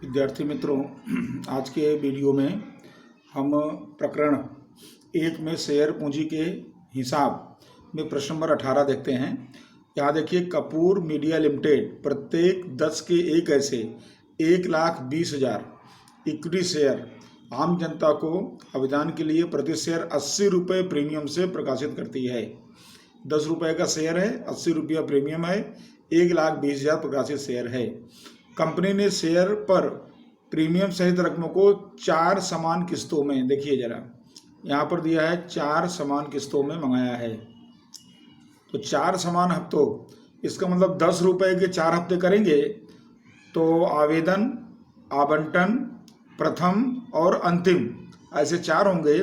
विद्यार्थी मित्रों, आज के वीडियो में हम प्रकरण 1 में शेयर पूंजी के हिसाब में प्रश्न नंबर 18 देखते हैं। यहाँ देखिए, कपूर मीडिया लिमिटेड प्रत्येक 10 के एक ऐसे 1,20,000 इक्विटी शेयर आम जनता को आवेदन के लिए प्रति शेयर 80 रुपये प्रीमियम से प्रकाशित करती है। 10 रुपये का शेयर है, 80 रुपया प्रीमियम है, 1,20,000 प्रकाशित शेयर है। कंपनी ने शेयर पर प्रीमियम सहित रकमों को 4 समान किस्तों में, देखिए जरा यहाँ पर दिया है 4 समान किस्तों में मंगाया है। तो 4 समान हफ्तों, इसका मतलब 10 रुपये के 4 हफ्ते करेंगे तो आवेदन, आवंटन, प्रथम और अंतिम ऐसे 4 होंगे।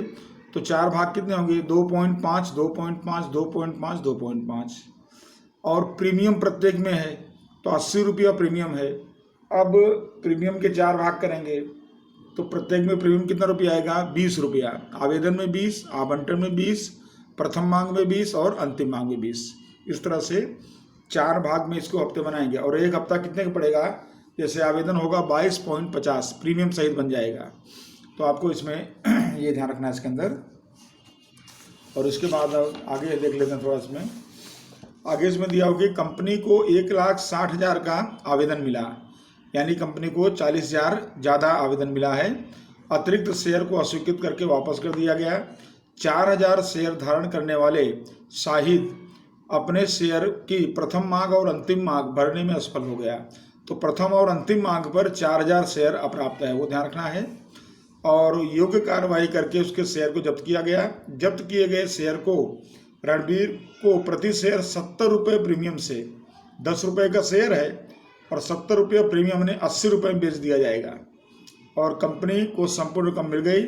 तो 4 भाग कितने होंगे? 2.5, 2.5, 2.5, 2.5 और प्रीमियम प्रत्येक में है तो 80 रुपया प्रीमियम है। अब प्रीमियम के 4 भाग करेंगे तो प्रत्येक में प्रीमियम कितना रुपया आएगा? 20 रुपया। आवेदन में 20, आवंटन में 20, प्रथम मांग में 20 और अंतिम मांग में 20। इस तरह से 4 भाग में इसको हफ्ते बनाएंगे। और एक हफ्ता कितने का पड़ेगा? जैसे आवेदन होगा 22.50 प्रीमियम सहित बन जाएगा। तो आपको इसमें ये ध्यान रखना है इसके अंदर। और इसके बाद आगे देख लेते हैं थोड़ा। इसमें आगे इसमें दिया हो कि कंपनी को 1,60,000 का आवेदन मिला, यानी कंपनी को 40,000 ज़्यादा आवेदन मिला है। अतिरिक्त शेयर को अस्वीकृत करके वापस कर दिया गया। 4,000 शेयर धारण करने वाले शाहिद अपने शेयर की प्रथम मांग और अंतिम मांग भरने में असफल हो गया। तो प्रथम और अंतिम मांग पर 4,000 शेयर अप्राप्त है, वो ध्यान रखना है। और योग्य कार्रवाई करके उसके शेयर को जब्त किया गया। जब्त किए गए शेयर को रणबीर को प्रति शेयर 70 रुपये प्रीमियम से, 10 रुपये का शेयर है और 70 रुपये प्रीमियम ने 80 रुपये में बेच दिया जाएगा। और कंपनी को संपूर्ण रकम मिल गई।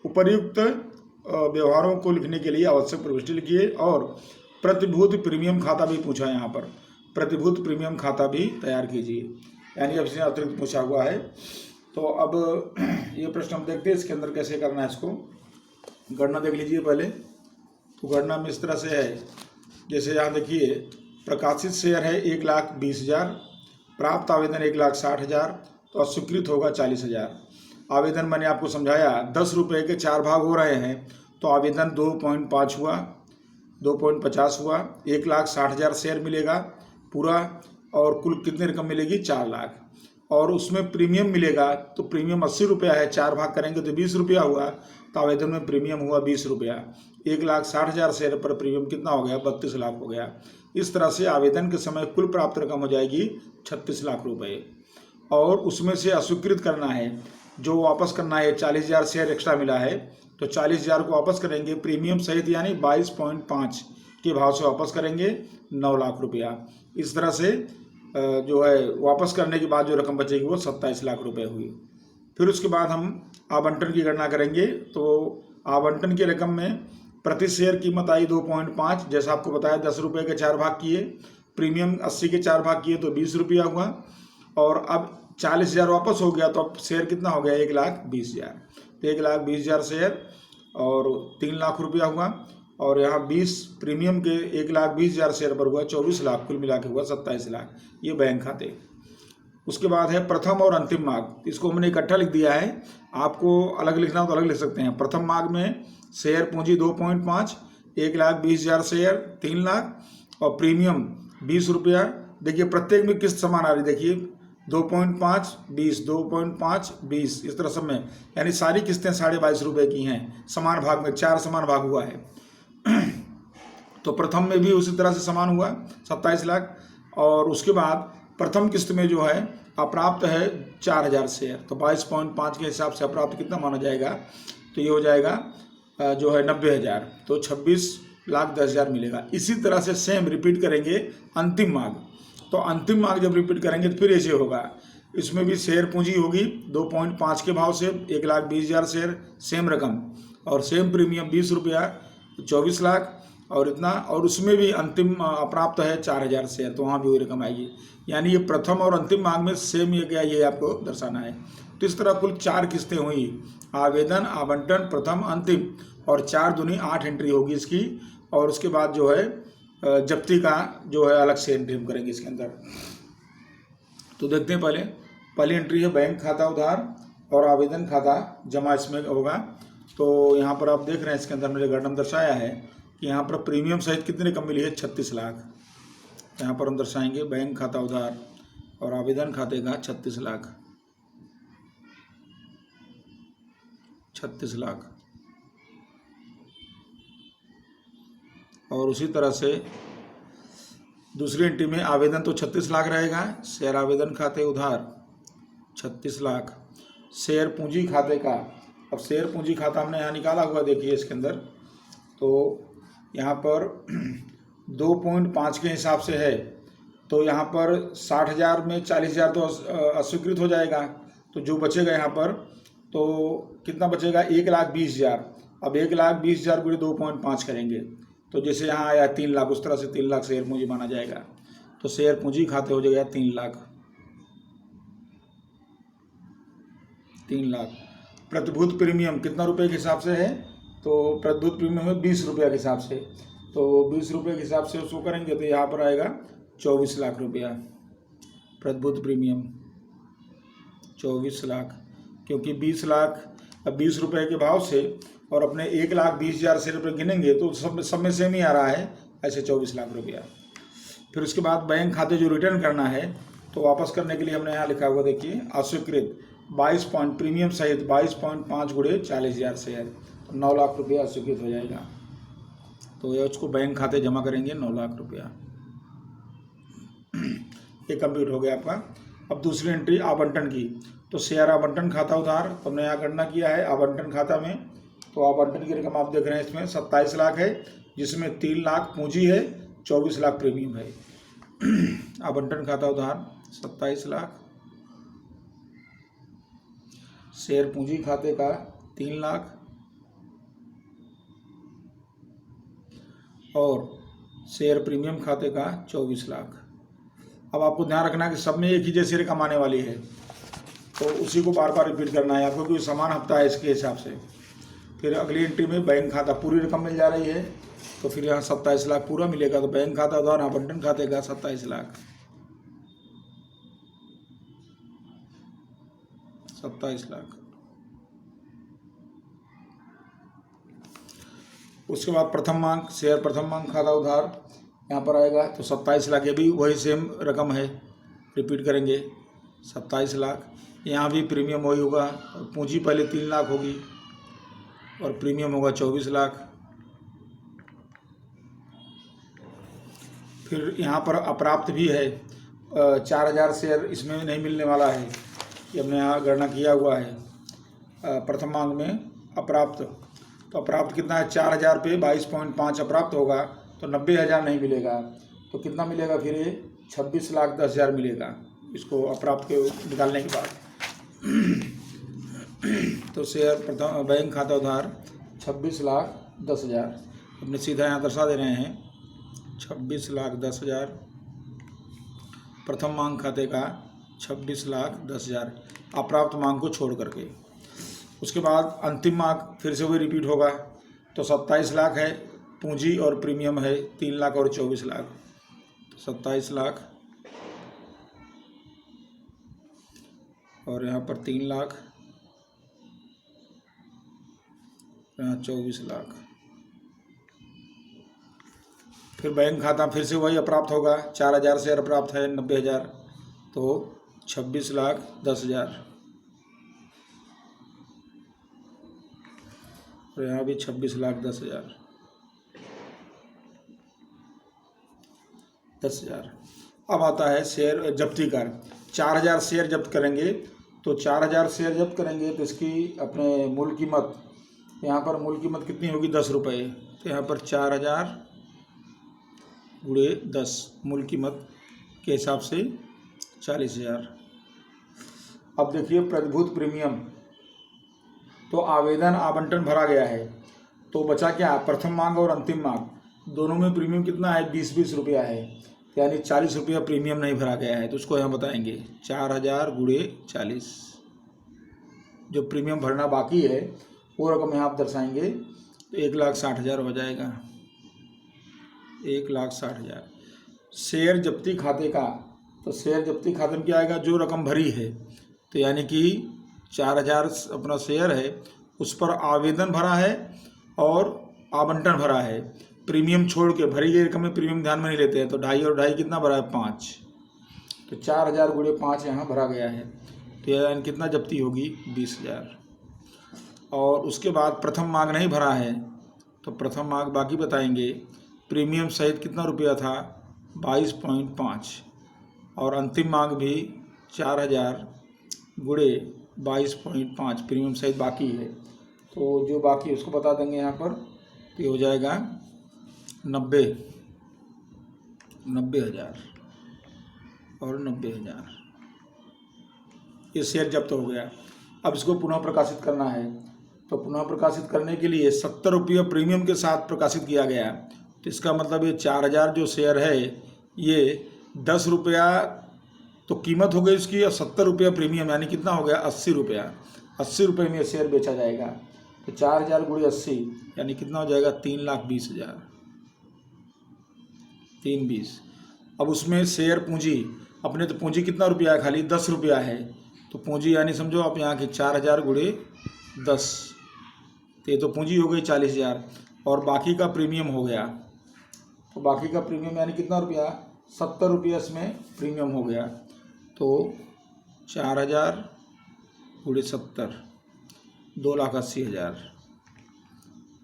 उपर्युक्त व्यवहारों को लिखने के लिए आवश्यक प्रविष्टि लिखिए। और प्रतिभूति प्रीमियम खाता भी पूछा है, यहाँ पर प्रतिभूति प्रीमियम खाता भी तैयार कीजिए, यानी अब इसने अतिरिक्त पूछा हुआ है। तो अब ये प्रश्न हम देखते हैं इसके अंदर कैसे करना है। इसको गणना देख लीजिए पहले। तो गणना में इस तरह से है, जैसे यहाँ देखिए प्रकाशित शेयर है 1,20,000, प्राप्त आवेदन 1,60,000, तो अस्वीकृत होगा 40,000। आवेदन मैंने आपको समझाया 10 रुपये के 4 भाग हो रहे हैं तो आवेदन 2.5 हुआ, 2.50 हुआ, 1,60,000 शेयर मिलेगा पूरा। और कुल कितनी रकम मिलेगी? 4 लाख। और उसमें प्रीमियम मिलेगा तो प्रीमियम 80 रुपया है, 4 भाग करेंगे तो 20 रुपया हुआ। तो आवेदन में प्रीमियम हुआ 20 रुपया। 1,60,000 शेयर पर प्रीमियम कितना हो गया? 32 लाख हो गया। इस तरह से आवेदन के समय कुल प्राप्त रकम हो जाएगी 36 लाख रुपए। और उसमें से अस्वीकृत करना है, जो वापस करना है, 40,000 शेयर एक्स्ट्रा मिला है तो 40,000 को वापस करेंगे प्रीमियम सहित, यानी 22.5 के भाव से वापस करेंगे 9 लाख रुपया। इस तरह से जो है वापस करने के बाद जो रकम बचेगी वो 27 लाख रुपए हुई। फिर उसके बाद हम आवंटन की गणना करेंगे। तो आवंटन की रकम में प्रति शेयर कीमत आई 2.5, जैसा आपको बताया 10 रुपये के 4 भाग किए, प्रीमियम 80 के 4 भाग किए तो 20 रुपया हुआ। और अब 40,000 वापस हो गया तो अब शेयर कितना हो गया? 1,20,000। तो 1,20,000 शेयर और 3 लाख रुपया हुआ। और यहाँ 20 प्रीमियम के 1,20,000 शेयर पर हुआ 24 लाख, कुल मिला के हुआ 27 लाख। ये बैंक खाते। उसके बाद है प्रथम और अंतिम मांग। इसको हमने इकट्ठा लिख दिया है, आपको अलग लिखना हो तो अलग लिख सकते हैं। प्रथम मांग में शेयर पूंजी 2.5, 1,20,000 शेयर 3 लाख और प्रीमियम 20 रुपया। देखिए प्रत्येक में किस्त समान आ रही, देखिए 2.5, 20, 2.5, 20, इस तरह सब में, यानी सारी किस्तें 22.5 रुपये की हैं। समान भाग में 4 समान भाग हुआ है। तो प्रथम में भी उसी तरह से समान हुआ 27 लाख। और उसके बाद प्रथम किस्त में जो है अप्राप्त है 4,000 शेयर, तो 22.5 के हिसाब से अप्राप्त कितना माना जाएगा? तो ये हो जाएगा जो है 90,000, तो 26,10,000 मिलेगा। इसी तरह से सेम रिपीट करेंगे अंतिम मांग। तो अंतिम मांग जब रिपीट करेंगे तो फिर ऐसे होगा। इसमें भी शेयर पूंजी होगी 2.5 के भाव से 1,20,000 शेयर, सेम रकम और सेम प्रीमियम 20 रुपया, 24 लाख और इतना। और उसमें भी अंतिम अप्राप्त है 4,000 शेयर, तो वहाँ भी वही रकम आएगी। यानी ये प्रथम और अंतिम मांग में सेम ये क्या, ये आपको दर्शाना है। तो इस तरह कुल 4 किस्तें हुई, आवेदन, आवंटन, प्रथम, अंतिम, और 4 दूनी 8 एंट्री होगी इसकी। और उसके बाद जो है जब्ती का जो है अलग से एंट्री हम करेंगे इसके अंदर। तो देखते हैं पहले पहली एंट्री है बैंक खाता उधार और आवेदन खाता जमा इसमें होगा। तो यहाँ पर आप देख रहे हैं इसके अंदर मेरे गणना दर्शाया है कि यहाँ पर प्रीमियम सहित कितनी रकम मिली है, 36 लाख। यहाँ पर हम दर्शाएंगे बैंक खाता उधार और आवेदन खाते का 36 लाख, 36 लाख। और उसी तरह से दूसरी एंट्री में आवेदन तो 36 लाख रहेगा, शेयर आवेदन खाते उधार 36 लाख, शेयर पूंजी खाते का। अब शेयर पूंजी खाता हमने यहाँ निकाला हुआ, देखिए इसके अंदर। तो यहाँ पर 2.5 के हिसाब से है, तो यहाँ पर 60,000 में 40,000 तो अस्वीकृत हो जाएगा। तो जो बचेगा यहाँ पर, तो कितना बचेगा, 1,20,000। अब 1,20,000 गुणे 2.5 करेंगे तो जैसे यहाँ आया 3 लाख, उस तरह से 3 लाख शेयर पूंजी माना जाएगा। तो शेयर पूंजी खाते हो जाएगा 3 लाख, 3 लाख। प्रतिभूत प्रीमियम कितना रुपए के हिसाब से है, तो प्रतिभूत प्रीमियम है 20 रुपये के हिसाब से। तो 20 रुपये के हिसाब से उसको करेंगे तो यहाँ पर आएगा 24 लाख रुपया प्रतिभूत प्रीमियम, 24 लाख। क्योंकि 20 लाख, अब 20 रुपये के भाव से और अपने 1,20,000 से रुपये गिनेंगे तो सब में सेम ही आ रहा है, ऐसे 24 लाख रुपया। फिर उसके बाद बैंक खाते जो रिटर्न करना है, तो वापस करने के लिए हमने यहाँ लिखा हुआ, देखिए अस्वीकृत 22 पॉइंट प्रीमियम सहित 22.5 गुणे 40,000 शेयर, तो 9 लाख रुपया अस्वीकृत हो जाएगा। तो ये उसको बैंक खाते जमा करेंगे 9 लाख रुपया। ये कंप्लीट हो गया आपका। अब दूसरी एंट्री आवंटन की, तो शेयर आवंटन खाता उधार, तो हमने यहाँ गणना किया है आवंटन खाता में। तो आवंटन की रकम आप देख रहे हैं इसमें 27 लाख है, जिसमें 3 लाख पूंजी है, 24 लाख प्रीमियम है। आवंटन खाता उधार 27 लाख, शेयर पूंजी खाते का 3 लाख और शेयर प्रीमियम खाते का 24 लाख। अब आपको ध्यान रखना है कि सब में एक ही जैसी रकम आने वाली है, तो उसी को बार बार रिपीट करना है आपको, क्योंकि समान हफ्ता है इसके हिसाब से। फिर अगली एंट्री में बैंक खाता पूरी रकम मिल जा रही है, तो फिर यहाँ 27 लाख पूरा मिलेगा। तो बैंक खाता उधार आवंटन खाते का 27 लाख, 27 लाख। उसके बाद प्रथम मांग, शेयर प्रथम मांग खाता उधार यहाँ पर आएगा, तो 27 लाख। ये भी वही सेम रकम है, रिपीट करेंगे 27 लाख। यहाँ भी प्रीमियम वही होगा, पूंजी पहले 3 लाख होगी और प्रीमियम होगा 24 लाख। फिर यहाँ पर अप्राप्त भी है, 4,000 शेयर इसमें नहीं मिलने वाला है, ये हमने यहाँ गणना किया हुआ है। प्रथम मांग में अप्राप्त, तो अप्राप्त कितना है, 4,000 पे 22.5 अप्राप्त होगा, तो 90,000 नहीं मिलेगा। तो कितना मिलेगा फिर, ये 26,10,000 मिलेगा इसको अप्राप्त के निकालने के बाद। तो शेयर प्रथम बैंक खाता उधार 26,10,000, अपने सीधा यहाँ दर्शा दे रहे हैं 26,10,000 प्रथम मांग खाते का 26,10,000 अप्राप्त मांग को छोड़ करके। उसके बाद अंतिम मांग फिर से वही रिपीट होगा, तो 27 लाख है, पूंजी और प्रीमियम है 3 लाख और 24 लाख, 27 लाख और यहाँ पर 3 लाख, यहाँ 24 लाख। फिर बैंक खाता फिर से वही अप्राप्त होगा, 4,000 शेयर अप्राप्त है, 90,000, तो 26,10,000 और यहाँ भी 26,10,000, 10,000। अब आता है शेयर जब्ती कर, 4,000 शेयर जब्त करेंगे, तो 4,000 शेयर जब्त करेंगे तो इसकी अपने मूल कीमत, यहाँ पर मूल कीमत कितनी होगी, 10 रुपये। तो यहाँ पर 4,000 गुणे 10, मूल कीमत के हिसाब से 40,000। अब देखिए प्रतिभूत प्रीमियम, तो आवेदन आवंटन भरा गया है, तो बचा क्या, प्रथम मांग और अंतिम मांग दोनों में प्रीमियम कितना है, 20-20 रुपया है, यानी 40 रुपया प्रीमियम नहीं भरा गया है। तो उसको यहाँ बताएंगे 4,000 गुणे 40, जो प्रीमियम भरना बाकी है वो रकम यहाँ आप दर्शाएंगे, तो 1,60,000 हो जाएगा, 1,60,000। शेयर जब्ती खाते का, तो शेयर जब्ती खाते में क्या आएगा, जो रकम भरी है तो यानी कि 4000 अपना शेयर है, उस पर आवेदन भरा है और आवंटन भरा है। प्रीमियम छोड़ के भरी गई रकम में प्रीमियम ध्यान में नहीं लेते हैं, तो 2.5 और 2.5 कितना भरा है 5, तो 4000 × 5 यहाँ भरा गया है। तो यानी कितना जब्ती होगी 20,000। और उसके बाद प्रथम मांग नहीं भरा है, तो प्रथम मांग बाकी बताएंगे। प्रीमियम सहित कितना रुपया था 22.5, और अंतिम मांग भी 4000 × 22.5 प्रीमियम सहित बाकी है। तो जो बाकी उसको बता देंगे यहाँ पर, तो हो जाएगा 90,000 और 90,000। ये शेयर जब्त हो गया। अब इसको पुनः प्रकाशित करना है, तो पुनः प्रकाशित करने के लिए 70 रुपये प्रीमियम के साथ प्रकाशित किया गया। तो इसका मतलब ये 4000 जो शेयर है, ये 10 रुपया तो कीमत हो गई इसकी, और 70 रुपया प्रीमियम, यानी कितना हो गया 80 रुपया। 80 रुपये में ये शेयर बेचा जाएगा। तो 4000 × 80 यानी कितना हो जाएगा 3,20,000, 320। अब उसमें शेयर पूंजी, अपने तो पूंजी कितना रुपया है, खाली 10 रुपया है। तो पूंजी यानी समझो आप यहाँ की 4000 × 10, तो ये तो पूंजी हो गई 40,000, और बाकी का प्रीमियम हो गया। तो बाकी का प्रीमियम यानी कितना रुपया 70 रुपया इसमें प्रीमियम हो गया। तो 4000 × 70 2,80,000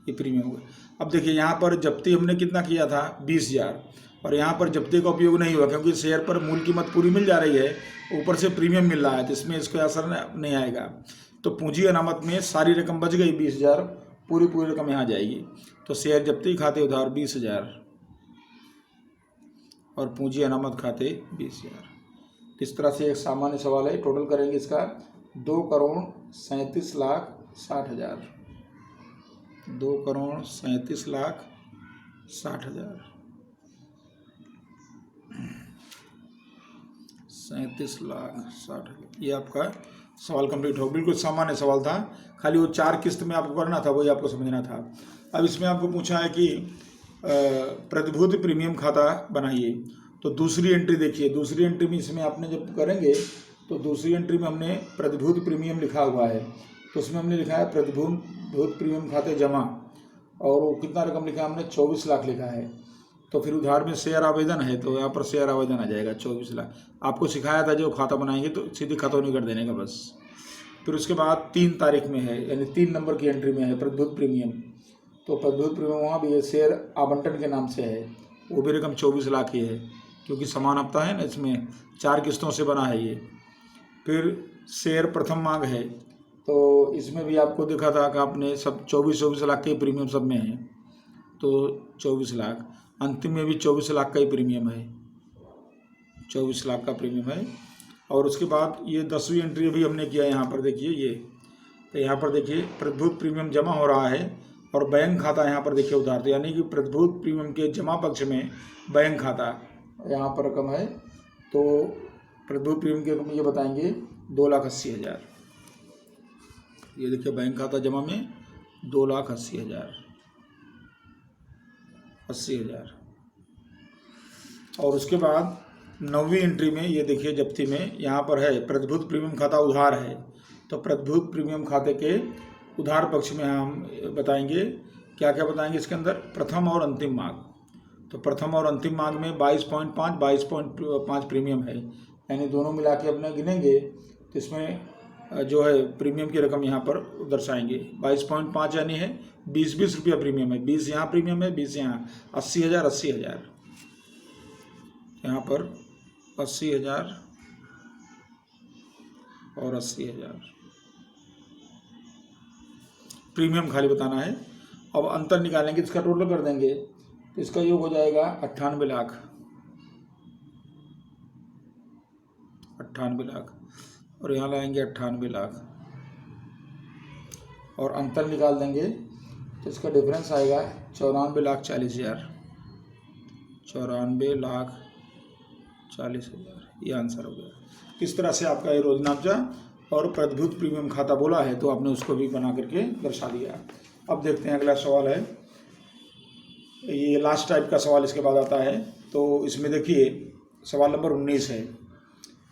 ये प्रीमियम हो गया। अब देखिए यहाँ पर जब्ती हमने कितना किया था 20,000, और यहाँ पर जब्ती का उपयोग नहीं हुआ क्योंकि शेयर पर मूल कीमत पूरी मिल जा रही है, ऊपर से प्रीमियम मिल रहा है, तो इसमें इसको असर नहीं आएगा। तो पूंजी अनामत में सारी रकम बच गई 20,000, पूरी रकम यहाँ जाएगी। तो शेयर जब्ती खाते उधार 20,000 और पूंजी अनामत खाते 20,000। इस तरह से एक सामान्य सवाल है। टोटल करेंगे इसका 2,37,60,000, 2,37,60,000, 37,60,000। ये आपका सवाल कंप्लीट हो। बिल्कुल सामान्य सवाल था, खाली वो 4 किस्त में आपको करना था, वही आपको समझना था। अब इसमें आपको पूछा है कि प्रतिभूति प्रीमियम खाता बनाइए। तो दूसरी एंट्री देखिए, दूसरी एंट्री में इसमें आपने जब करेंगे तो दूसरी एंट्री में हमने प्रतिभूति प्रीमियम लिखा हुआ है, तो उसमें हमने लिखा है प्रतिभूति प्रीमियम खाते जमा, और वो कितना रकम लिखा है हमने 24 लाख लिखा है। तो फिर उधार में शेयर आवेदन है, तो यहाँ पर शेयर आवेदन आ जाएगा 24 लाख। आपको सिखाया था जो खाता बनाएंगे तो सीधी खतौनी कर देने का बस। फिर उसके बाद 3 तारीख में है, यानी 3 नंबर की एंट्री में है प्रतिभूति प्रीमियम। तो प्रतिभूति प्रीमियम वहाँ भी है, शेयर आवंटन के नाम से है, वो भी रकम 24 लाख ही है, क्योंकि समान हफ्ता है ना, इसमें 4 किस्तों से बना है ये। फिर शेयर प्रथम मांग है, तो इसमें भी आपको दिखा था कि आपने सब 24 लाख के प्रीमियम सब में है, तो 24 लाख। अंतिम में भी 24 लाख का ही प्रीमियम है, 24 लाख का प्रीमियम है। और उसके बाद ये 10वीं एंट्री भी हमने किया यहाँ पर देखिए ये, तो यहाँ पर देखिए प्रतिभूति प्रीमियम जमा हो रहा है और बैंक खाता यहाँ पर देखिए उधार, तो यानी कि प्रतिभूति प्रीमियम के जमा पक्ष में बैंक खाता यहाँ पर रकम है। तो प्रतिभूति प्रीमियम की रकम ये बताएंगे 2,80,000। ये देखिए बैंक खाता जमा में 2,80,000, 80,000। और उसके बाद 9वीं एंट्री में ये देखिए जब्ती में यहाँ पर है प्रतिभूति प्रीमियम खाता उधार है, तो प्रतिभूति प्रीमियम खाते के उधार पक्ष में हम बताएंगे क्या क्या बताएंगे इसके अंदर, प्रथम और अंतिम मांग। तो प्रथम और अंतिम मांग में 22.5 22.5 प्रीमियम है, यानी दोनों मिला के अपने गिनेंगे तो इसमें जो है प्रीमियम की रकम यहाँ पर दर्शाएंगे। 22.5 यानी है 20 रुपया प्रीमियम है, 20 यहाँ प्रीमियम है, 20 यहाँ, 80,000 80,000 यहाँ पर 80,000 और 80,000 प्रीमियम खाली बताना है। अब अंतर निकालेंगे, इसका टोटल कर देंगे तो इसका योग हो जाएगा 98 लाख, 98 लाख, और यहाँ लाएंगे 98 लाख और अंतर निकाल देंगे तो इसका डिफरेंस आएगा 94,40,000, 94,40,000। ये आंसर हो गया। इस तरह से आपका ये रोजनामचा और प्रतिभूति प्रीमियम खाता बोला है तो आपने उसको भी बना करके दर्शा दिया। अब देखते हैं अगला सवाल है, ये लास्ट टाइप का सवाल इसके बाद आता है। तो इसमें देखिए सवाल नंबर 19 है।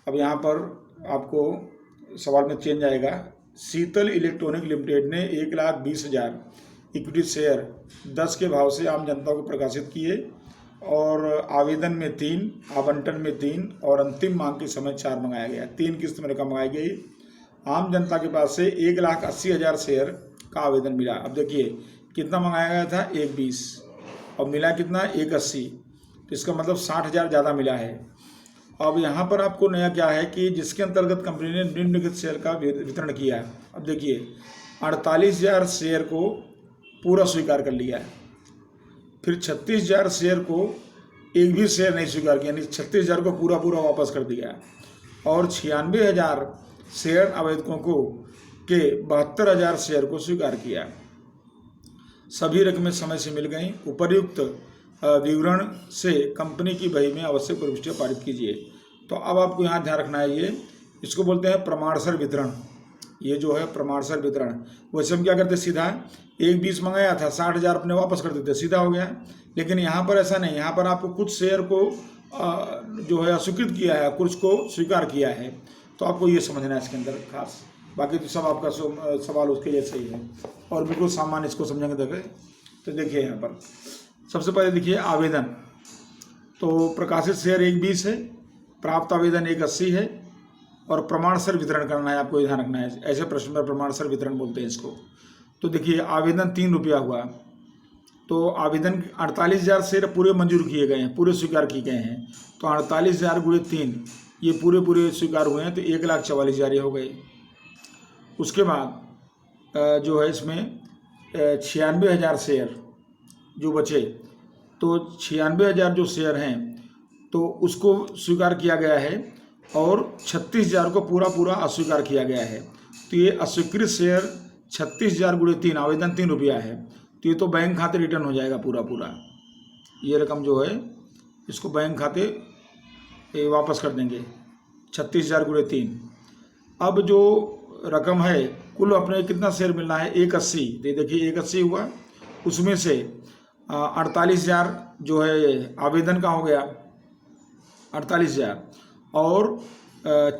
अब यहाँ पर आपको सवाल में चेंज आएगा। शीतल इलेक्ट्रॉनिक लिमिटेड ने 1,20,000 इक्विटी शेयर 10 के भाव से आम जनता को प्रकाशित किए और आवेदन में 3, आवंटन में 3 और अंतिम मांग के समय 4 मंगाया गया। 3 किस्त में रकम मंगाई गई। आम जनता के पास से 1,80,000 शेयर का आवेदन मिला। अब देखिए कितना मंगाया गया था, 1,20 और मिला कितना, 1,80। तो इसका मतलब 60,000 ज़्यादा मिला है। अब यहाँ पर आपको नया क्या है कि जिसके अंतर्गत कंपनी ने निम्नलिखित शेयर का वितरण किया। अब देखिए 48,000 शेयर को पूरा स्वीकार कर लिया है, फिर 36,000 शेयर को एक भी शेयर नहीं स्वीकार किया, यानी 36,000 को पूरा पूरा वापस कर दिया और 96,000 शेयर आवेदकों को के 72,000 शेयर को स्वीकार किया। सभी रकमें समय से मिल गई। उपर्युक्त विवरण से कंपनी की बही में आवश्यक प्रविष्टियां पारित कीजिए। तो अब आपको यहाँ ध्यान रखना है, ये इसको बोलते हैं प्रमाणसर वितरण। ये जो है प्रमाणसर वितरण, वैसे हम क्या करते, सीधा 1,20 मंगाया था, 60,000 अपने वापस कर देते, सीधा हो गया। लेकिन यहाँ पर ऐसा नहीं, यहाँ पर आपको कुछ शेयर को जो है अस्वीकृत किया है, कुछ को स्वीकार किया है। तो आपको ये समझना है इसके अंदर खास, बाकी तो सब आपका सवाल उसके जैसे ही है और बिल्कुल सामान्य इसको समझेंगे। देखें तो देखिए यहाँ पर सबसे पहले देखिए आवेदन। तो प्रकाशित शेयर 1,20 है, प्राप्त आवेदन 1,80 है और प्रमाणसर वितरण करना है, आपको ध्यान रखना है। ऐसे प्रश्न में प्रमाणसर वितरण बोलते हैं इसको। तो देखिए आवेदन 3 रुपया हुआ, तो आवेदन 48,000 शेयर पूरे मंजूर किए गए हैं, पूरे स्वीकार किए गए हैं। तो 48,000 × 3 ये पूरे स्वीकार हुए हैं, तो 1,44,000 ये हो गए। उसके बाद जो है इसमें 96,000 शेयर जो बचे, तो 96,000 जो शेयर हैं तो उसको स्वीकार किया गया है और 36,000 को पूरा अस्वीकार किया गया है। तो ये अस्वीकृत शेयर 36,000 × 3, आवेदन 3 रुपया है, तो ये तो बैंक खाते रिटर्न हो जाएगा पूरा। ये रकम जो है इसको बैंक खाते वापस कर देंगे, 36,000 × 3। अब जो रकम है कुल अपने कितना शेयर मिलना है, 1,80। देखिए 1,80 हुआ, उसमें से 48,000 जो है आवेदन का हो गया 48,000 और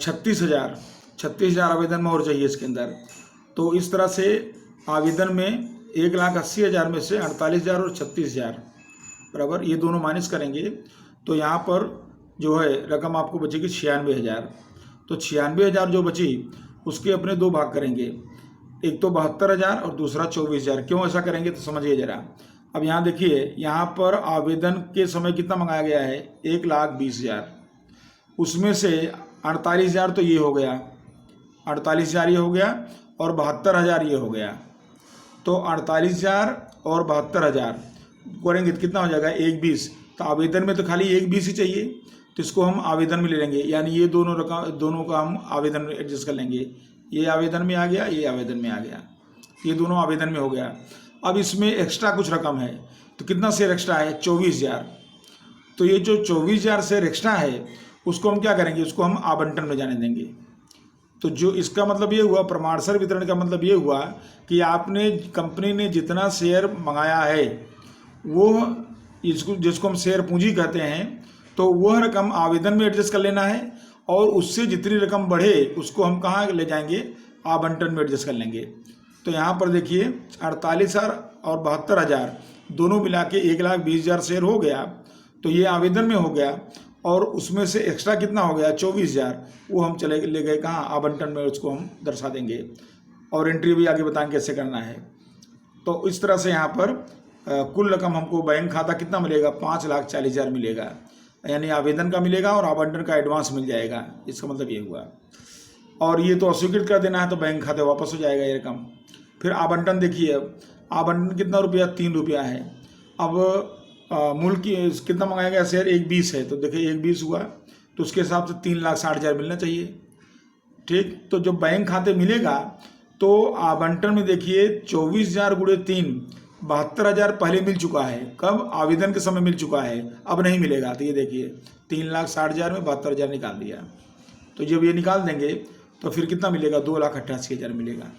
36,000 आवेदन में और चाहिए इसके अंदर। तो इस तरह से आवेदन में 1,80,000 में से 48,000 और 36,000 बराबर, ये दोनों माइनस करेंगे तो यहाँ पर जो है रकम आपको बचेगी 96,000। तो 96,000 जो बची उसके अपने 2 भाग करेंगे, एक तो 72,000 और दूसरा 24,000। क्यों ऐसा करेंगे तो समझिए जरा। अब यहाँ देखिए, यहाँ पर आवेदन के समय कितना मंगाया गया है, 1,20,000, उसमें से 48,000 तो ये हो गया, 48,000 ये हो गया और 72,000 ये हो गया। तो 48,000 और 72,000 करेंगे तो कितना हो जाएगा, 1,20। तो आवेदन में तो खाली 1,20 ही चाहिए, तो इसको हम आवेदन में ले लेंगे, यानी ये दोनों का हम आवेदन में एडजस्ट कर लेंगे। ये आवेदन में आ गया, ये आवेदन में आ गया, ये दोनों आवेदन में हो गया। अब इसमें एक्स्ट्रा कुछ रकम है, तो कितना शेयर एक्स्ट्रा है, 24,000। तो ये जो 24,000 शेयर एक्स्ट्रा है उसको हम क्या करेंगे, उसको हम आवंटन में जाने देंगे। तो जो इसका मतलब ये हुआ, प्रमाणसर वितरण का मतलब ये हुआ कि आपने कंपनी ने जितना शेयर मंगाया है वो जिसको हम शेयर पूंजी कहते हैं, तो वह रकम आवेदन में एडजस्ट कर लेना है और उससे जितनी रकम बढ़े उसको हम कहाँ ले जाएंगे, आवंटन में एडजस्ट कर लेंगे। तो यहाँ पर देखिए 48,000 और 72,000 दोनों मिला के 1,20,000 शेयर हो गया, तो ये आवेदन में हो गया और उसमें से एक्स्ट्रा कितना हो गया, 24,000, वो हम ले गए कहाँ, आवंटन में, उसको हम दर्शा देंगे और एंट्री भी आगे बताएंगे कैसे करना है। तो इस तरह से यहाँ पर कुल रकम हमको बैंक खाता कितना मिलेगा, 5,40,000 मिलेगा, यानी आवेदन का मिलेगा और आवंटन का एडवांस मिल जाएगा। इसका मतलब ये हुआ। और ये तो अस्वीकृत कर देना है तो बैंक खाते वापस हो जाएगा ये रकम। फिर आवंटन देखिए, अब आवंटन कितना रुपया, 3 रुपया है। अब मूल की कितना मंगाया गया शेयर, 1,20 है, तो देखिए 1,20 हुआ, तो उसके हिसाब से 3,60,000 मिलना चाहिए। ठीक, तो जब बैंक खाते मिलेगा तो आवंटन में देखिए 24,000 × 3 72,000 पहले मिल चुका है। कब, आवेदन के समय मिल चुका है, अब नहीं मिलेगा। तो ये देखिए 3,60,000 में 72,000 निकाल दिया, तो जब ये निकाल देंगे तो फिर कितना मिलेगा, 2,88,000 मिलेगा।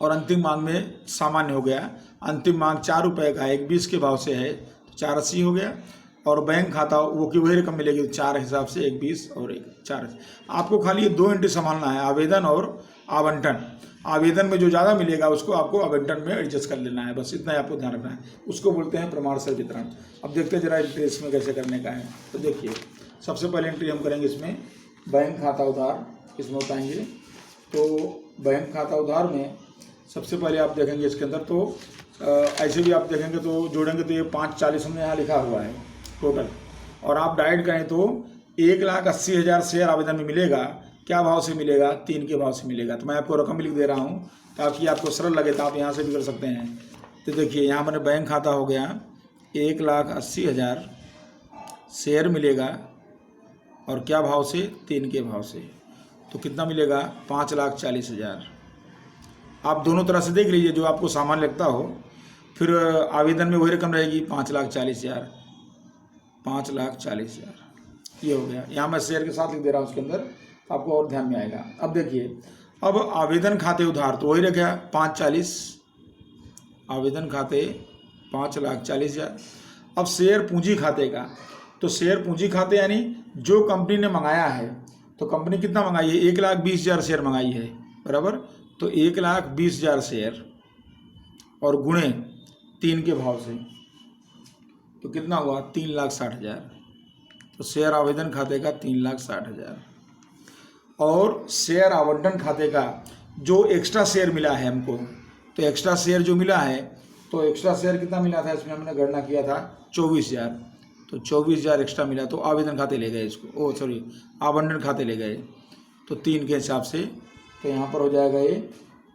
और अंतिम मांग में सामान्य हो गया, अंतिम मांग 4 रुपये का है, 1,20 के भाव से है तो 4,80 हो गया। और बैंक खाता वो की वही रकम मिलेगी 4 हिसाब से, 1 20 और 1 4। आपको खाली ये 2 एंट्री संभालना है, आवेदन और आवंटन। आवेदन में जो ज़्यादा मिलेगा उसको आपको आवंटन में एडजस्ट कर लेना है, बस इतना ही आपको ध्यान रखना है। उसको बोलते हैं प्रमाण सर वितरण। अब देखते हैं जरा एंट्री इसमें कैसे करने का है। तो देखिए सबसे पहले एंट्री हम करेंगे इसमें बैंक खाता उधार, इसमें बताएंगे। तो बैंक खाता उधार में सबसे पहले आप देखेंगे इसके अंदर, तो ऐसे भी आप देखेंगे तो जोड़ेंगे तो ये 540 हमने यहाँ लिखा हुआ है टोटल, और आप डायरेक्ट करें तो 1,80,000 शेयर आवेदन में मिलेगा। क्या भाव से मिलेगा? 3 के भाव से मिलेगा। तो मैं आपको रकम भी लिख दे रहा हूँ ताकि आपको सरल लगे, तो आप यहाँ से भी कर सकते हैं। तो देखिए यहाँ मैंने बैंक खाता हो गया 1,80,000 शेयर मिलेगा, और क्या भाव से? 3 के भाव से। तो कितना मिलेगा? 5,40,000। आप दोनों तरह से देख लीजिए जो आपको सामान लगता हो। फिर आवेदन में वही रकम रहेगी 5,40,000, 5,40,000 ये हो गया। यहाँ मैं शेयर के साथ लिख दे रहा हूँ उसके अंदर, तो आपको और ध्यान में आएगा। अब देखिए, अब आवेदन खाते उधार तो वही रखा 540, आवेदन खाते 5,40,000। अब शेयर पूंजी खाते का, तो शेयर पूंजी खाते यानी जो कंपनी ने मंगाया है, तो कंपनी कितना मंगाई है? 1,20,000 शेयर मंगाई है, बराबर। तो 1,20,000 शेयर और गुणे 3 के भाव से, तो कितना हुआ? 3,60,000। तो शेयर आवेदन खाते का 3,60,000। और शेयर आवंटन खाते का जो एक्स्ट्रा शेयर मिला है हमको, तो एक्स्ट्रा शेयर जो मिला है, तो एक्स्ट्रा शेयर कितना मिला था इसमें हमने गणना किया था 24,000। तो 24,000 एक्स्ट्रा मिला, तो आवेदन खाते ले गए इसको, आवंटन खाते ले गए, तो 3 के हिसाब से। तो यहाँ पर हो जाएगा ये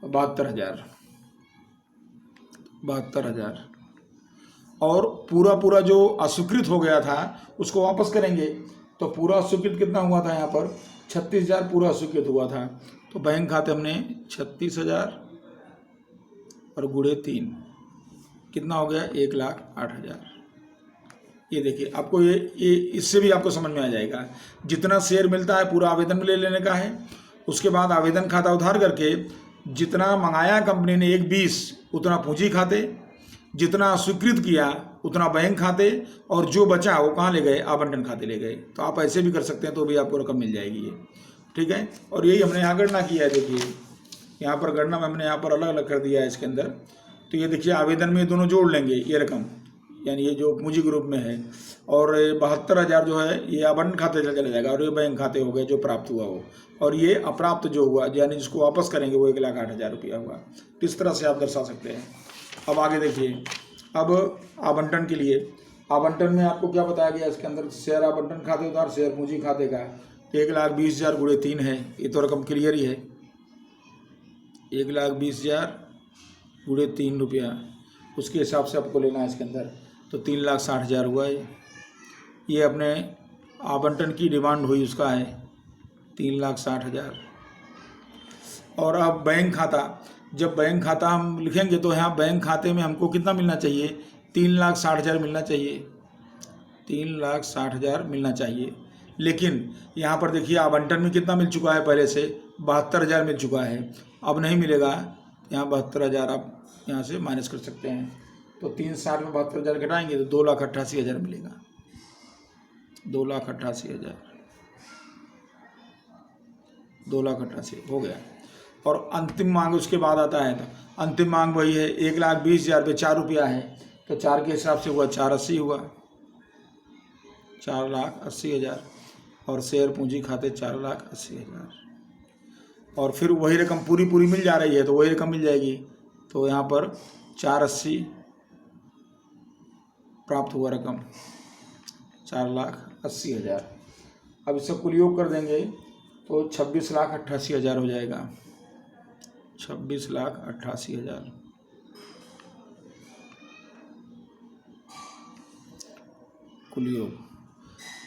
72,000, 72,000। और पूरा जो अस्वीकृत हो गया था उसको वापस करेंगे। तो पूरा अस्वीकृत कितना हुआ था? यहाँ पर 36,000 पूरा अस्वीकृत हुआ था। तो बैंक खाते हमने 36,000 और गुणे 3 कितना हो गया? 1,08,000। ये देखिए आपको ये इससे भी आपको समझ में आ जाएगा। जितना शेयर मिलता है पूरा आवेदन में ले लेने का है। उसके बाद आवेदन खाता उधार करके जितना मंगाया कंपनी ने 1,20 उतना पूंजी खाते, जितना स्वीकृत किया उतना बैंक खाते, और जो बचा वो कहाँ ले गए? आवंटन खाते ले गए। तो आप ऐसे भी कर सकते हैं, तो भी आपको रकम मिल जाएगी ये, ठीक है। और यही हमने यहाँ गणना किया है। देखिए यहाँ पर गणना में हमने यहाँ पर अलग अलग कर दिया है इसके अंदर। तो ये देखिए आवेदन में दोनों जोड़ लेंगे ये रकम, यानी ये जो पूंजी ग्रुप में है, और 72,000 जो है ये आवंटन खाते चला जाएगा, और ये बैंक खाते हो गए जो प्राप्त हुआ हो, और ये अप्राप्त जो हुआ यानी जिसको वापस करेंगे वो 1,08,000 रुपया हुआ। किस तरह से आप दर्शा सकते हैं। अब आगे देखिए, अब आवंटन के लिए, आवंटन में आपको क्या बताया गया इसके अंदर? शेयर आवंटन खाते उधार शेयर पूंजी खाते का 1,20,000 गुणे 3 है। ये तो रकम क्लियर ही है, 1,20,000 गुणे 3 रुपया, उसके हिसाब से आपको लेना है इसके अंदर। तो 3,60,000 हुआ ये अपने आवंटन की डिमांड हुई, उसका है 3,60,000। और अब बैंक खाता, जब बैंक खाता हम लिखेंगे तो यहाँ बैंक खाते में हमको कितना मिलना चाहिए? 3,60,000 मिलना चाहिए, 3,60,000 मिलना चाहिए। लेकिन यहाँ पर देखिए आवंटन में कितना मिल चुका है पहले से? 72,000 मिल चुका है। अब नहीं मिलेगा, यहाँ 72,000 आप यहाँ से माइनस कर सकते हैं। तो 3,60 में 72,000 घटाएंगे तो 2,88,000 मिलेगा, 2,88,000, 2,88,000 हो गया। और अंतिम मांग उसके बाद आता है, तो अंतिम मांग वही है 1,20,000 पे 4 रुपया है, तो 4 के हिसाब से हुआ 480 हुआ, 4,80,000। और शेयर पूंजी खाते 4,80,000। और फिर वही रकम पूरी मिल जा रही है, तो वही रकम मिल जाएगी। तो यहाँ पर 480 प्राप्त हुआ रकम 4,80,000। अब इसका कुल योग कर देंगे तो 26,88,000 हो जाएगा, 26,88,000। कुल योग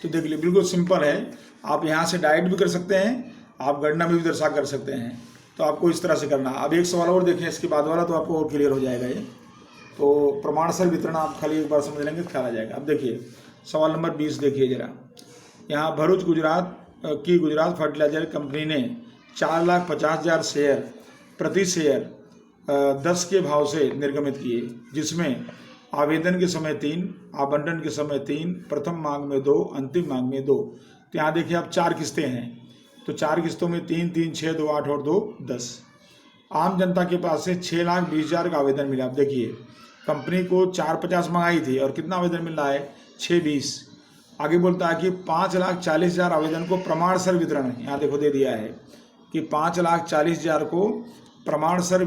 तो देख लीजिए बिल्कुल सिंपल है। आप यहाँ से डायरेक्ट भी कर सकते हैं, आप गणना में भी दर्शा कर सकते हैं। तो आपको इस तरह से करना। अब एक सवाल और देखें इसके बाद वाला, तो आपको और क्लियर हो जाएगा ये। तो प्रमाणसर वितरण आप खाली एक बार समझ लेंगे तो ख्याल आ जाएगा। अब देखिए सवाल नंबर 20 देखिए जरा। यहाँ भरूच गुजरात की गुजरात फर्टिलाइजर कंपनी ने 4,50,000 शेयर प्रति शेयर 10 के भाव से निर्गमित किए, जिसमें आवेदन के समय 3, आवंटन के समय 3, प्रथम मांग में 2, अंतिम मांग में 2। तो यहाँ देखिए आप 4 किस्तें हैं, तो 4 किस्तों में 3, 3, 6, 2, 8 और 2, 10। आम जनता के पास से 6,20,000 का आवेदन मिला। आप देखिए कंपनी को 450 मंगाई थी और कितना आवेदन मिल रहा है, 620। आगे बोलता है कि 5,40,000 आवेदन को प्रमाण सर वितरण, यहाँ देखो दे दिया है कि 5,40,000 को प्रमाण सर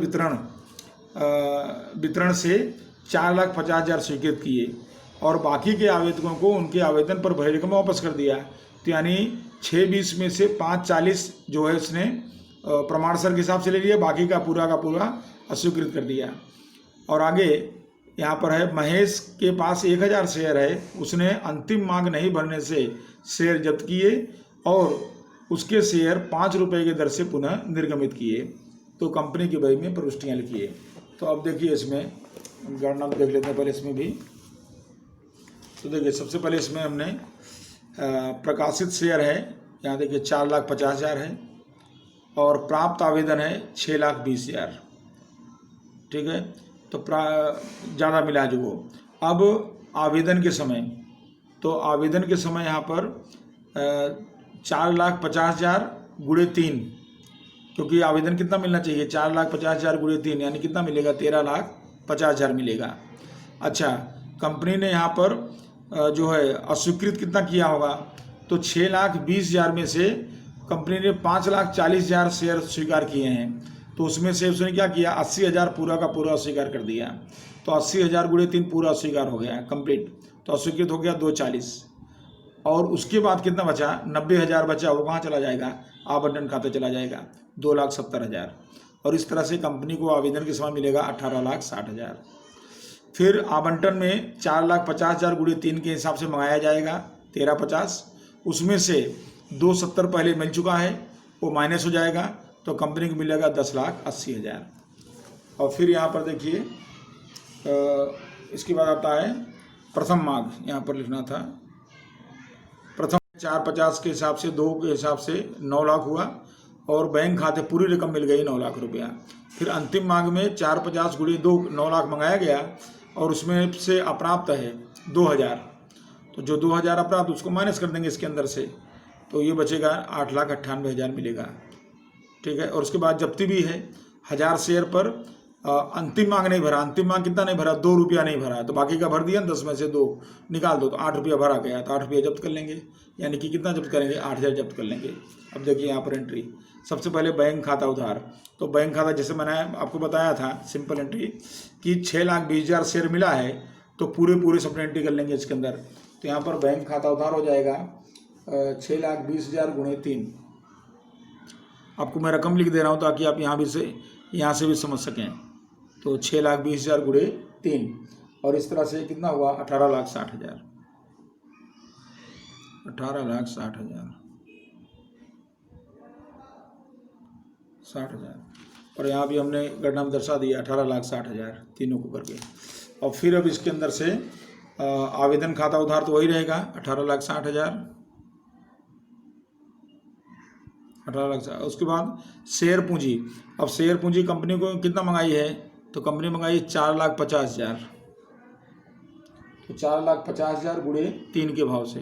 वितरण से 4,50,000 स्वीकृत किए और बाकी के आवेदकों को उनके आवेदन पर बहिर्गमन वापस कर दिया। तो यानी 620 में से 540 जो है उसने प्रमाण सर के हिसाब से ले लिया, बाकी का पूरा अस्वीकृत कर दिया। और आगे यहाँ पर है महेश के पास 1,000 शेयर है, उसने अंतिम मांग नहीं भरने से शेयर जब्त किए और उसके शेयर 5 रुपये की दर से पुनः निर्गमित किए। तो कंपनी की बही में प्रविष्टियाँ लिखिए। तो अब देखिए इसमें गणना देख लेते हैं पहले इसमें भी। तो देखिए सबसे पहले इसमें हमने प्रकाशित शेयर है, यहाँ देखिए 4,50,000 है और प्राप्त आवेदन है 6,20,000। ठीक है, तो ज़्यादा मिला जो वो। अब आवेदन के समय, तो आवेदन के समय यहाँ पर 4,50,000 गुणे 3, क्योंकि आवेदन कितना मिलना चाहिए, 4,50,000 गुणे 3 यानी कितना मिलेगा, 13,50,000 मिलेगा। अच्छा, कंपनी ने यहाँ पर जो है अस्वीकृत कितना किया होगा, तो 6,20,000 में से कंपनी ने 5,40,000 शेयर स्वीकार किए हैं, तो उसमें से उसने क्या किया, 80,000 पूरा का पूरा अस्वीकार कर दिया। तो 80,000 गुणे 3 पूरा अस्वीकार हो गया कंप्लीट, तो अस्वीकृत हो गया 240। और उसके बाद कितना बचा, 90,000 बचा, वो कहाँ चला जाएगा, आवंटन खाते चला जाएगा, 2,70,000। और इस तरह से कंपनी को आवेदन के समय मिलेगा 18,60,000। फिर आवंटन में 4,50,000 गुणे 3 के हिसाब से मंगाया जाएगा 13,50, उसमें से 270 पहले मिल चुका है, वो माइनस हो जाएगा, तो कंपनी को मिलेगा 10,80,000। और फिर यहाँ पर देखिए इसके बाद आता है प्रथम मांग, यहाँ पर लिखना था प्रथम 450 के हिसाब से 2 के हिसाब से 9 लाख हुआ और बैंक खाते पूरी रकम मिल गई 9 लाख रुपया। फिर अंतिम मांग में 450 गुणे 2 9 लाख मंगाया गया और उसमें से अप्राप्त है 2,000, तो जो 2,000 अप्राप्त उसको माइनस कर देंगे इसके अंदर से, तो ये बचेगा 8,98,000 मिलेगा। ठीक है, और उसके बाद जब्ती भी है 1,000 शेयर पर अंतिम मांग नहीं भरा, अंतिम मांग कितना नहीं भरा, 2 रुपया नहीं भरा, तो बाकी का भर दिया, 10 में से 2 निकाल दो, तो 8 रुपया भरा गया, तो 8 रुपया जब्त कर लेंगे, यानी कि कितना जब्त करेंगे, 8,000 जब्त कर लेंगे। अब देखिए यहाँ पर एंट्री, सबसे पहले बैंक खाता उधार, तो बैंक खाता जैसे मैंने आपको बताया था सिंपल एंट्री कि 6,20,000 शेयर मिला है, तो पूरे सब एंट्री कर लेंगे इसके अंदर। तो यहाँ पर बैंक खाता उधार हो जाएगा 6,20,000 गुणे 3। आपको मैं रकम लिख दे रहा हूँ ताकि आप यहाँ से भी समझ सकें। तो 6,20,000 गुणे 3 और इस तरह से कितना हुआ, 18,60,000। 18,60,000 और यहाँ भी हमने गणना में दर्शा दिया 18,60,000 तीनों को करके। और फिर अब इसके अंदर से आवेदन खाता उधार तो वही रहेगा 18,60,000। उसके बाद शेयर पूंजी, अब शेयर पूंजी कंपनी को कितना मंगाई है, तो कंपनी मंगाई 4,50,000, तो 4,50,000 गुणे 3 के भाव से,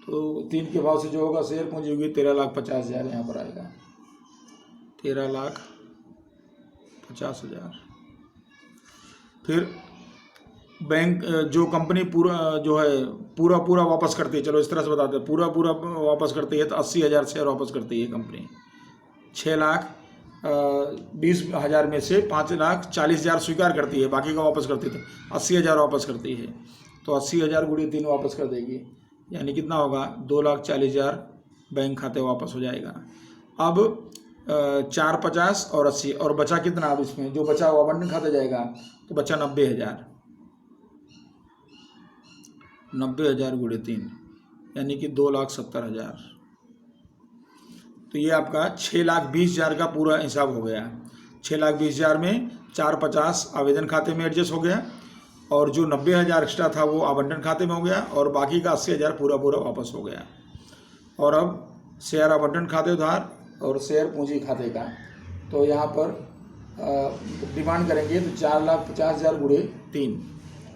तो 3 के भाव से जो होगा शेयर पूंजी होगी 13,50,000 यहाँ पर आएगा, 13,50,000। फिर बैंक जो कंपनी पूरा वापस करती है, चलो इस तरह से बताते हैं, पूरा वापस करती है तो 80,000 शेयर वापस करती है कंपनी। 6,20,000 में से 5,40,000 स्वीकार करती है, बाकी का वापस करती है, तो 80,000 वापस करती है, तो 80,000 गुणे 3 वापस कर देगी, यानी कितना होगा, 2,40,000 बैंक खाते वापस हो जाएगा। अब 450 और 80 और बचा कितना, अब इसमें जो बचा वो आवंटन खाते जाएगा, तो बचा 90,000। 90,000 गुणे 3 यानी कि 2,70,000। तो ये आपका 6,20,000 का पूरा हिसाब हो गया। 6,20,000 में 450 आवेदन खाते में एडजस्ट हो गया और जो 90,000 एक्स्ट्रा था वो आवंटन खाते में हो गया और बाकी का 80,000 पूरा वापस हो गया। और अब शेयर आवंटन खाते उधार और शेयर पूंजी खाते का, तो यहाँ पर डिमांड करेंगे तो 4,50,000 गुणे 3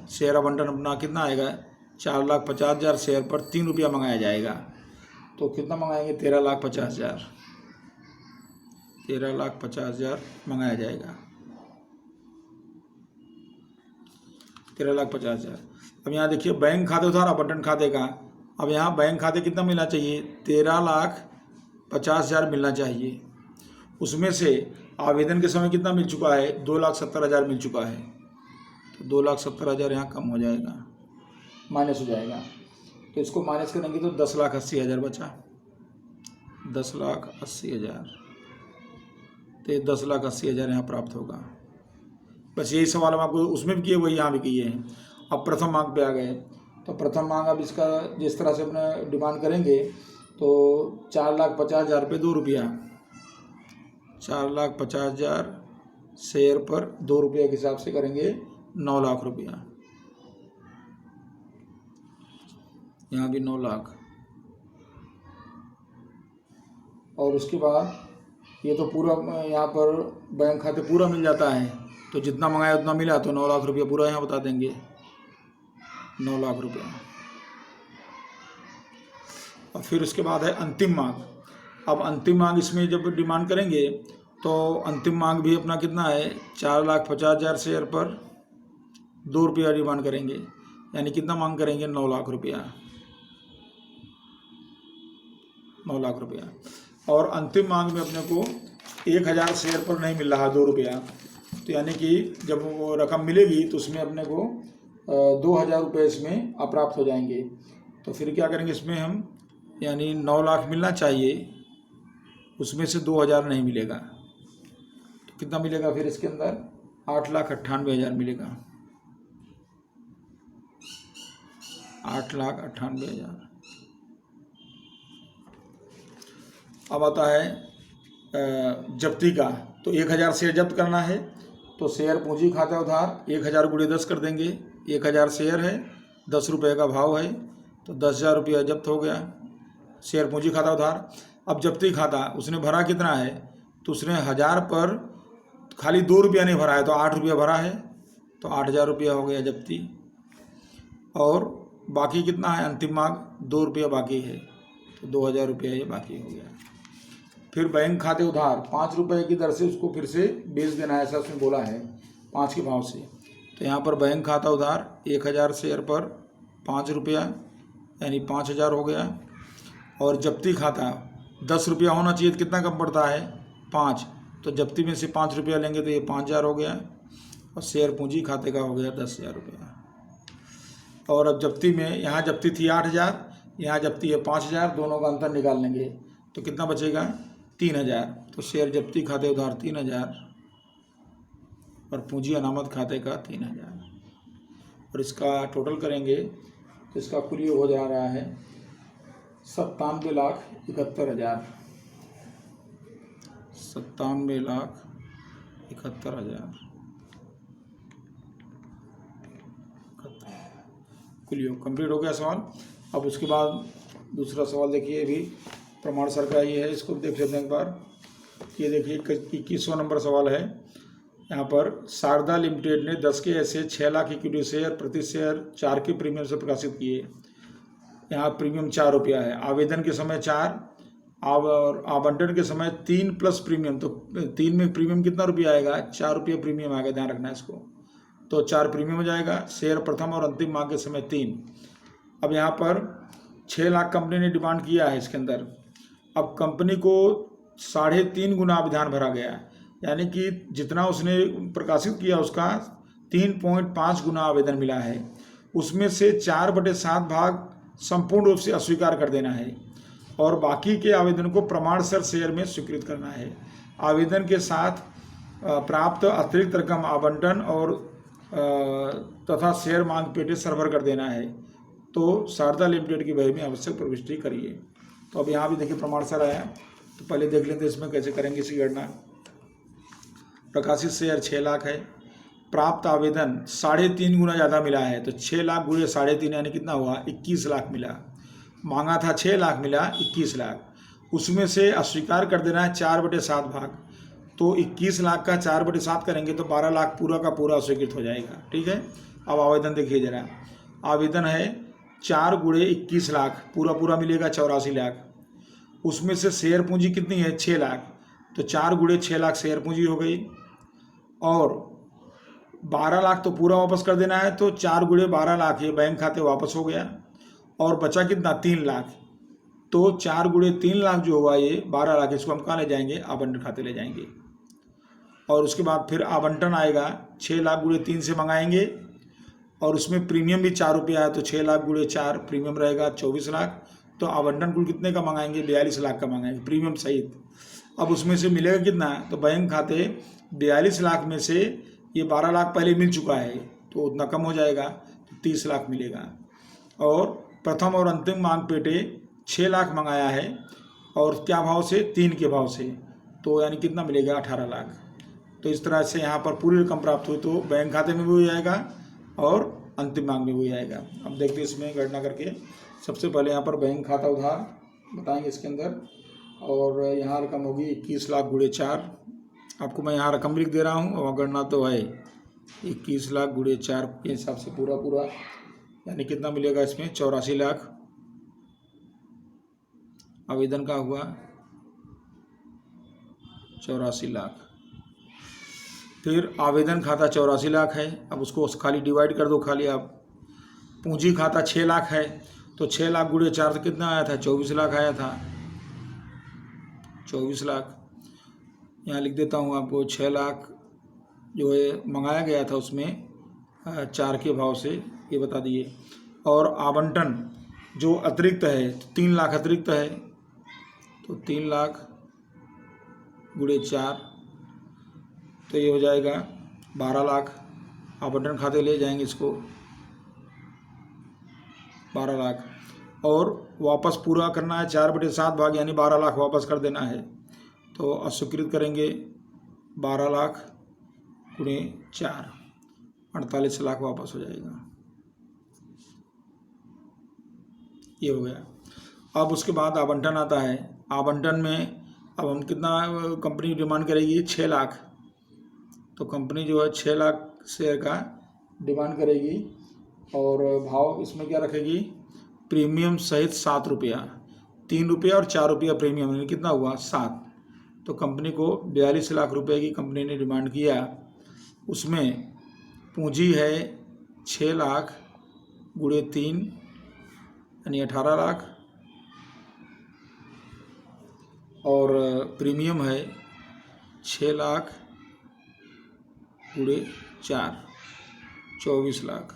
शेयर आवंटन अपना कितना आएगा, 4,50,000 शेयर पर 3 रुपया मंगाया जाएगा। तो कितना मंगाएंगे, 13,50,000, 13,50,000 मंगाया जाएगा, 13,50,000। अब यहाँ देखिए बैंक खाते उधार आवंटन खाते का, अब यहाँ बैंक खाते कितना मिलना चाहिए, 13,50,000 मिलना चाहिए। उसमें से आवेदन के समय कितना मिल चुका है, 2,70,000 मिल चुका है, तो 2,70,000 यहाँ कम हो जाएगा, माइनस हो जाएगा। तो इसको माइनस करेंगे तो 10,80,000 बचा, 10,80,000, तो ये 10,80,000 यहाँ प्राप्त होगा। बस यही सवाल हम आपको उसमें भी किए वही यहाँ भी किए हैं। अब प्रथम मांग पे आ गए, तो प्रथम मांग अब इसका जिस तरह से अपने डिमांड करेंगे तो 4,50,000 पे 2 रुपया, 4,50,000 शेयर पर 2 रुपये के हिसाब से करेंगे 9 लाख रुपया, यहाँ भी 9 लाख। और उसके बाद ये तो पूरा यहाँ पर बैंक खाते पूरा मिल जाता है, तो जितना मंगाया उतना मिला, तो 9 लाख रुपया पूरा यहाँ बता देंगे, 9 लाख रुपया। और फिर उसके बाद है अंतिम मांग। अब अंतिम मांग इसमें जब डिमांड करेंगे तो अंतिम मांग भी अपना कितना है, 4,50,000 शेयर पर 2 रुपया डिमांड करेंगे, यानी कितना मांग करेंगे, 9 लाख रुपया, 9 लाख रुपया। और अंतिम मांग में अपने को 1,000 शेयर पर नहीं मिल रहा 2 रुपया, तो यानी कि जब वो रकम मिलेगी तो उसमें अपने को 2,000 रुपये इसमें अप्राप्त हो जाएंगे। तो फिर क्या करेंगे इसमें हम, यानी 9 लाख मिलना चाहिए, उसमें से 2,000 नहीं मिलेगा, तो कितना मिलेगा फिर इसके अंदर, 8,98,000 मिलेगा, 8,98,000। अब आता है जब्ती का, तो 1,000 शेयर जब्त करना है, तो शेयर पूंजी खाता उधार 1,000 गुणे 10 कर देंगे, 1,000 शेयर है, 10 रुपये का भाव है, तो 10,000 रुपया जब्त हो गया शेयर पूंजी खाता उधार। अब जब्ती खाता उसने भरा कितना है, तो उसने 1,000 पर खाली 2 रुपया नहीं भरा है, तो 8 रुपया भरा है, तो 8,000 रुपया हो गया जब्ती। और बाकी कितना है, अंतिम मांग 2 रुपया बाकी है, तो 2,000 रुपया ये बाकी हो गया। फिर बैंक खाते उधार 5 रुपये की दर से उसको फिर से बेच देना है, ऐसा उसने बोला है 5 के भाव से। तो यहाँ पर बैंक खाता उधार 1,000 शेयर पर 5 रुपया, यानी 5,000 हो गया। और जब्ती खाता 10 रुपया होना चाहिए, तो कितना कम पड़ता है, 5, तो जब्ती में से 5 रुपया लेंगे तो ये 5,000 हो गया। और शेयर पूंजी खाते का हो गया 10,000 रुपया। और अब जब्ती में, यहाँ जब्ती थी 8,000, यहाँ जब्ती है 5,000, दोनों का अंतर निकाल लेंगे तो कितना बचेगा, 3,000। तो शेयर जब्ती खाते उधार 3,000 और पूंजी अनामत खाते का 3,000, और इसका टोटल करेंगे तो इसका कुल योग हो जा रहा है 97,71,000, 97,71,000 कुल योग। कंप्लीट हो गया सवाल। अब उसके बाद दूसरा सवाल देखिए, भी प्रमाण सर का ये है, इसको देख लेते हैं एक बार। ये देखिए 21वां नंबर सवाल है। यहाँ पर शारदा लिमिटेड ने 10 के ऐसे 6 लाख इक्विटी शेयर प्रति शेयर 4 के प्रीमियम से प्रकाशित किए। यहाँ प्रीमियम 4 रुपया है, आवेदन के समय 4 और आवंटन के समय 3 प्लस प्रीमियम, तो 3 में प्रीमियम कितना रुपया आएगा, 4 रुपये प्रीमियम आएगा, ध्यान रखना है इसको। तो 4 प्रीमियम हो जाएगा। शेयर प्रथम और अंतिम मांग के समय 3। अब यहाँ पर 6 लाख कंपनी ने डिमांड किया है इसके अंदर। अब कंपनी को 3.5 गुना अभिधान भरा गया है, यानी कि जितना उसने प्रकाशित किया उसका 3.5 गुना आवेदन मिला है। उसमें से 4/7 भाग संपूर्ण रूप से अस्वीकार कर देना है और बाकी के आवेदन को प्रमाणसर शेयर में स्वीकृत करना है। आवेदन के साथ प्राप्त अतिरिक्त रकम आवंटन और तथा शेयर मांग पेटे सरभर कर देना है। तो शारदा लिमिटेड की बही में आवश्यक प्रविष्टि करिए। तो अब यहाँ भी देखिए प्रमाणसर आया, तो पहले देख लेते हैं इसमें कैसे करेंगे इसकी गणना। प्रकाशित शेयर 6 लाख है, प्राप्त आवेदन 3.5 गुना ज़्यादा मिला है, तो 6 लाख गुणे 3.5 यानी कितना हुआ, 21 लाख मिला। मांगा था 6 लाख, मिला 21 लाख। उसमें से अस्वीकार कर देना है 4/7 भाग, तो 21 लाख का 4/7 करेंगे तो 12 लाख पूरा का पूरा स्वीकृत हो जाएगा। ठीक है, अब आवेदन देखिए जरा। आवेदन है 4 × 21 लाख, पूरा पूरा मिलेगा 84 लाख। उसमें से शेयर पूंजी कितनी है? 6 लाख। तो 4 × 6 लाख शेयर पूंजी हो गई, और 12 लाख तो पूरा वापस कर देना है, तो 4 × 12 लाख ये बैंक खाते वापस हो गया, और बचा कितना? 3 लाख। तो 4 × 3 लाख जो हुआ ये 12 लाख, इसको हम कहाँ ले जाएंगे? आवंटन खाते ले जाएंगे। और उसके बाद फिर आवंटन आएगा 6 लाख × 3 से मंगाएंगे, और उसमें प्रीमियम भी 4 रुपया है, तो 6 लाख × 4 प्रीमियम रहेगा 24 लाख। तो आवंटन कुल कितने का मंगाएंगे? 42 लाख का मंगाएंगे प्रीमियम सहित। अब उसमें से मिलेगा कितना? तो बैंक खाते 42 लाख में से ये 12 लाख पहले मिल चुका है, तो उतना कम हो जाएगा, तो 30 लाख मिलेगा। और प्रथम और अंतिम मांग पेटे 6 लाख मंगाया है, और क्या भाव से? 3 के भाव से, तो यानी कितना मिलेगा? 18 लाख। तो इस तरह से यहाँ पर पूरी रकम प्राप्त हुई, तो बैंक खाते में भी हो जाएगा और अंतिम मांग में भी हो जाएगा। अब देखते हैं इसमें गणना करके। सबसे पहले यहाँ पर बैंक खाता उधार बताएंगे इसके अंदर, और यहाँ रकम होगी 21 लाख × 4। आपको मैं यहाँ रकम लिख दे रहा हूँ, और गणना तो है 21 लाख × 4 के हिसाब से पूरा यानी कितना मिलेगा इसमें? 84 लाख। आवेदन का हुआ 84 लाख। फिर आवेदन खाता 84 लाख है, अब उसको खाली डिवाइड कर दो खाली आप। पूंजी खाता 6 लाख है, तो 6 लाख × 4 से कितना आया था? 24 लाख आया था, 24 लाख। यहाँ लिख देता हूँ आपको, 6 लाख जो है मंगाया गया था उसमें 4 के भाव से, ये बता दिए। और आवंटन जो अतिरिक्त है, तो 3 लाख अतिरिक्त है, तो 3 लाख × 4, तो ये हो जाएगा 12 लाख। आवंटन खाते ले जाएंगे इसको 12 लाख, और वापस पूरा करना है 4/7 भाग, यानी 12 लाख वापस कर देना है। तो अस्वीकृत करेंगे 12 लाख × 4, 48 लाख वापस हो जाएगा। ये हो गया। अब उसके बाद आवंटन आता है। आवंटन में अब हम कितना कंपनी डिमांड करेगी? 6 लाख। तो कंपनी जो है 6 लाख शेयर का डिमांड करेगी, और भाव इसमें क्या रखेगी? प्रीमियम सहित 7 रुपया, 3 रुपया और 4 रुपया प्रीमियम, यानी कितना हुआ? 7। तो कंपनी को 42 लाख रुपए की कंपनी ने डिमांड किया। उसमें पूंजी है 6 लाख × 3 यानी 18 लाख, और प्रीमियम है 6 लाख × 4 24 लाख।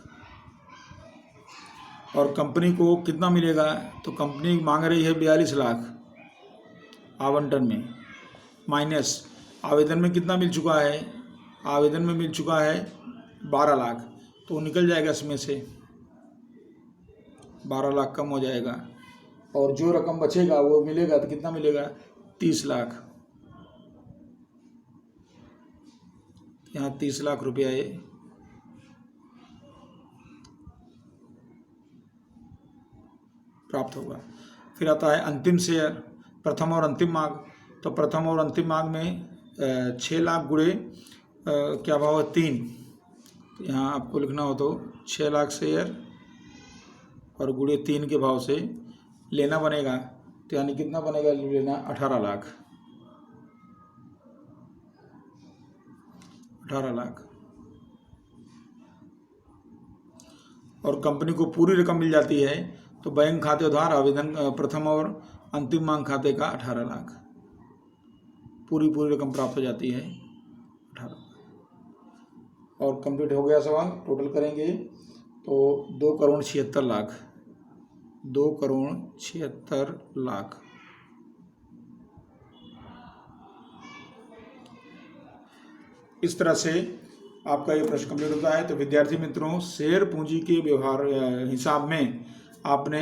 और कंपनी को कितना मिलेगा? तो कंपनी मांग रही है 42 लाख आवंटन में, माइनस आवेदन में कितना मिल चुका है? आवेदन में मिल चुका है 12 लाख, तो निकल जाएगा इसमें से 12 लाख कम हो जाएगा, और जो रकम बचेगा वो मिलेगा, तो कितना मिलेगा? 30 लाख। यहाँ 30 लाख रुपया ये प्राप्त होगा। फिर आता है अंतिम शेयर, प्रथम और अंतिम मांग। तो प्रथम और अंतिम मांग में 6 लाख × क्या भाव है? 3। तो यहाँ आपको लिखना हो तो 6 लाख शेयर और × 3 के भाव से लेना बनेगा, तो यानी कितना बनेगा लेना? 18 लाख। 18 लाख। और कंपनी को पूरी रकम मिल जाती है, तो बैंक खाते उधार आवेदन प्रथम और अंतिम मांग खाते का 18 लाख, पूरी रकम प्राप्त हो जाती है 18। और कंप्लीट हो गया सवाल। टोटल करेंगे तो 2,76 लाख, 2,76 लाख। इस तरह से आपका ये प्रश्न कंप्लीट होता है। तो विद्यार्थी मित्रों, शेयर पूंजी के व्यवहार हिसाब में आपने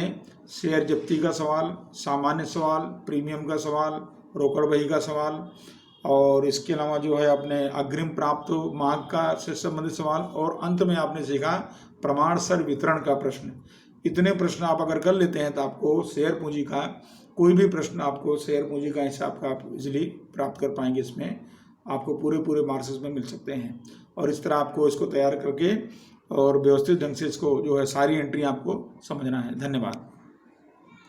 शेयर जब्ती का सवाल, सामान्य सवाल, प्रीमियम का सवाल, रोकड़ बही का सवाल, और इसके अलावा जो है आपने अग्रिम प्राप्त मांग का से संबंधित सवाल, और अंत में आपने सीखा प्रमाण सर वितरण का प्रश्न। इतने प्रश्न आप अगर कर लेते हैं तो आपको शेयर पूंजी का कोई भी प्रश्न, आपको शेयर पूंजी का हिसाब का आप इजीली प्राप्त कर पाएंगे इसमें। आपको पूरे मार्क्स में मिल सकते हैं। और इस तरह आपको इसको तैयार करके और व्यवस्थित ढंग से इसको जो है सारी एंट्री आपको समझना है। धन्यवाद।